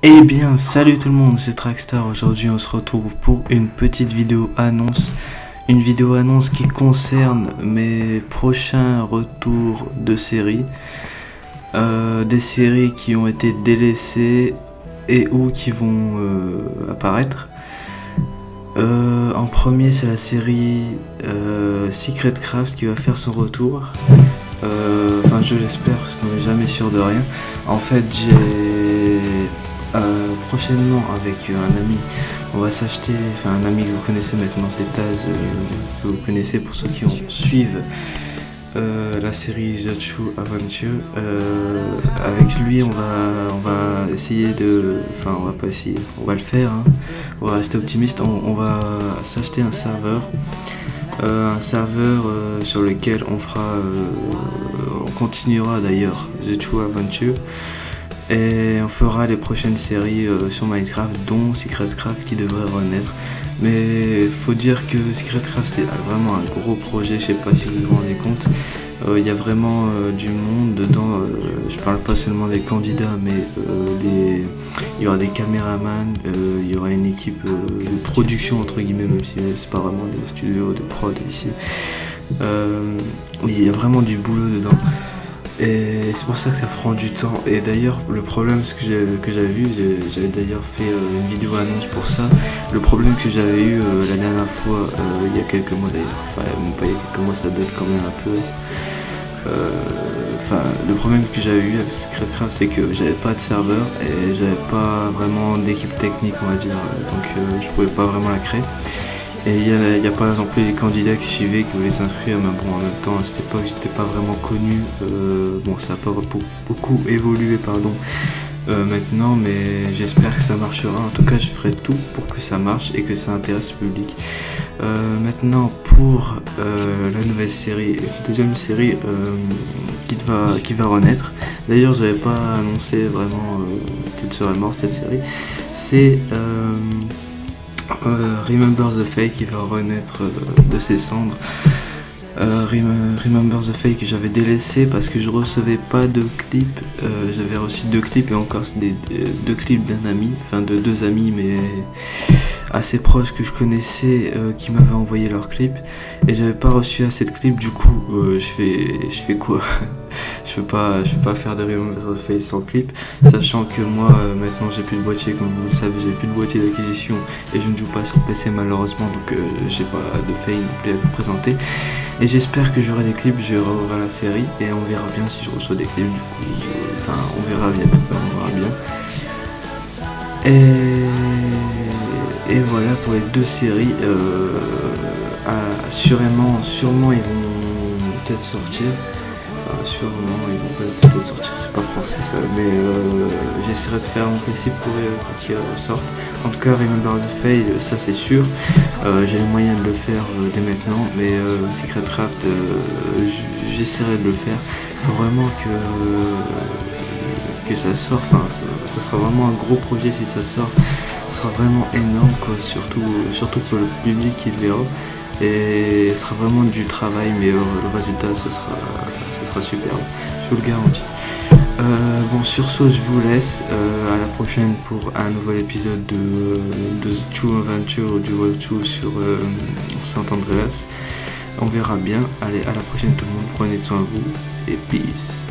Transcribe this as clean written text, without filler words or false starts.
Eh bien, salut tout le monde, c'est Trackstar. Aujourd'hui, on se retrouve pour une petite vidéo annonce. Une vidéo annonce qui concerne mes prochains retours de séries. Des séries qui ont été délaissées et ou qui vont apparaître. En premier, c'est la série Secret Craft qui va faire son retour. Enfin, je l'espère parce qu'on n'est jamais sûr de rien. En fait, j'ai prochainement avec un ami, on va s'acheter, enfin un ami que vous connaissez maintenant, c'est Taz, que vous connaissez pour ceux qui suivent la série The True Adventure. Avec lui, on va essayer de, enfin on va pas essayer, on va le faire, hein. On va rester optimiste. On va s'acheter un serveur. Sur lequel on continuera d'ailleurs The True Adventure et on fera les prochaines séries sur Minecraft, dont Secret Craft qui devrait renaître. Mais faut dire que Secret Craft c'est vraiment un gros projet, je sais pas si vous vous rendez compte. Il y a vraiment du monde dedans. Je parle pas seulement des candidats, mais il y aura des caméramans, il y aura une équipe de production entre guillemets, même si c'est pas vraiment des studios de prod ici. Il y a vraiment du boulot dedans. Et c'est pour ça que ça prend du temps. Et d'ailleurs, le problème que j'avais vu, j'avais d'ailleurs fait une vidéo annonce pour ça. Le problème que j'avais eu la dernière fois, il y a quelques mois d'ailleurs, enfin même pas il y a quelques mois, ça date quand même un peu. Enfin, le problème que j'avais eu avec Secret Craft, c'est que j'avais pas de serveur et j'avais pas vraiment d'équipe technique, on va dire. Donc je pouvais pas vraiment la créer. Et il y a par exemple les candidats qui suivaient, qui voulaient s'inscrire, mais bon, en même temps, à cette époque, j'étais pas vraiment connu. Bon, ça a pas beaucoup évolué, pardon, maintenant, mais j'espère que ça marchera. En tout cas, je ferai tout pour que ça marche et que ça intéresse le public. Maintenant, pour la nouvelle série, la deuxième série qui va renaître. D'ailleurs, j'avais pas annoncé vraiment qu'elle serait morte, cette série. C'est Remember the Fake qui va renaître de ses cendres. Remember the Fake que j'avais délaissé parce que je recevais pas de clips. J'avais reçu 2 clips et encore c'est deux clips d'un ami, enfin de 2 amis mais assez proches que je connaissais qui m'avaient envoyé leurs clips et j'avais pas reçu assez de clips. Du coup je fais quoi? Je peux pas faire de Remember the Fake sans clip, sachant que moi maintenant j'ai plus de boîtier, comme vous le savez, j'ai plus de boîtier d'acquisition et je ne joue pas sur PC malheureusement, donc j'ai pas de fake non plus à vous présenter. Et j'espère que j'aurai des clips, je reverrai la série et on verra bien si je reçois des clips. Du coup, enfin on verra bien, Et voilà pour les 2 séries. Sûrement ils vont peut-être sortir. Sûrement ils vont peut-être sortir, c'est pas français ça, mais j'essaierai de faire mon possible pour qu'ils sortent. En tout cas, Remember the Fail, ça c'est sûr, j'ai les moyens de le faire dès maintenant, mais Secret Craft, j'essaierai de le faire. Il faut vraiment que ça sorte, enfin, ça sera vraiment un gros projet si ça sort, ça sera vraiment énorme quoi, surtout pour le public qui le verra. Et ce sera vraiment du travail, mais le résultat ce sera superbe, je vous le garantis. Bon, sur ce je vous laisse, à la prochaine pour un nouvel épisode de The True Adventure du retour sur San Andreas. On verra bien. Allez, à la prochaine tout le monde, prenez soin de vous et peace.